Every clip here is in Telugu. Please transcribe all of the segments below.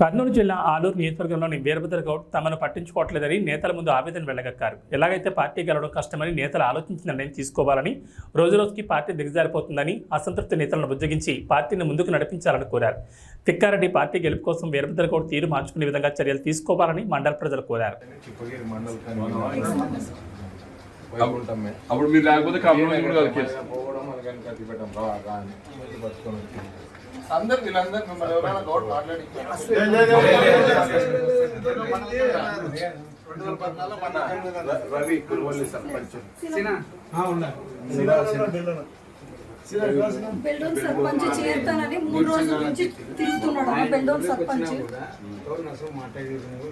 కర్నూలు జిల్లా ఆలూరు నియోజకవర్గంలోని వీరభద్ర గౌడ్ తమను పట్టించుకోవట్లేదని నేతల ముందు ఆవేదన వెళ్లగక్కారు. ఎలాగైతే పార్టీ గెలవడం కష్టమని నేతలు ఆలోచించి నిర్ణయం తీసుకోవాలని, రోజురోజుకి పార్టీ దిగజారిపోతుందని అసంతృప్తి నేతలను బుజ్జగించి పార్టీని ముందుకు నడిపించాలని కోరారు. తిక్కారెడ్డి పార్టీ గెలుపు కోసం వీరభద్ర గౌడ్ తీరు మార్చుకునే విధంగా చర్యలు తీసుకోవాలని మండల ప్రజలు కోరారు. అప్పుడు మీరు లేకపోతే అందరు వీళ్ళందరూ మిమ్మల్ని ఎవరైనా గౌడ్ మాట్లాడించారు. 2014 రవి కురువల్లి సర్పంచ్ బెల్డోన్ సర్పంచ్ చేరుతానని 3 రోజుల నుంచి తిరుగుతున్నాడు. బెల్డోన్ సర్పంచ్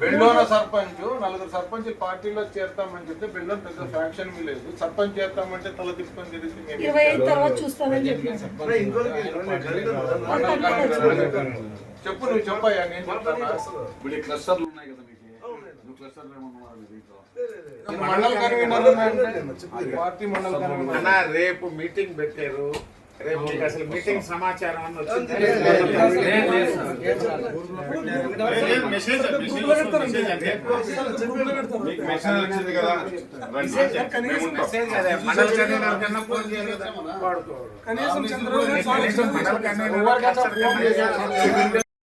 బెల్డోన సర్పంచ్ 4 సర్పంచ్ పార్టీలో చేరుతామని చెప్తే బెల్డోన్ పెద్ద ఫ్యాక్షన్ లేదు. సర్పంచ్ చేరుతామంటే తల తిప్పుకొని తిరిగి 25 తర్వాత చూస్తామని చెప్పాను. చెప్పు నువ్వు చెప్పయ్యా. నేను చెప్తాను. క్లస్టర్లు ఉన్నాయి కదా మీకు మండల కన్వీనర్ పార్టీ మండల కన్వీనర్ రేపు మీటింగ్ పెట్టారు. రేపు అసలు మీటింగ్ సమాచారం అని వచ్చింది. మండల కన్వీనర్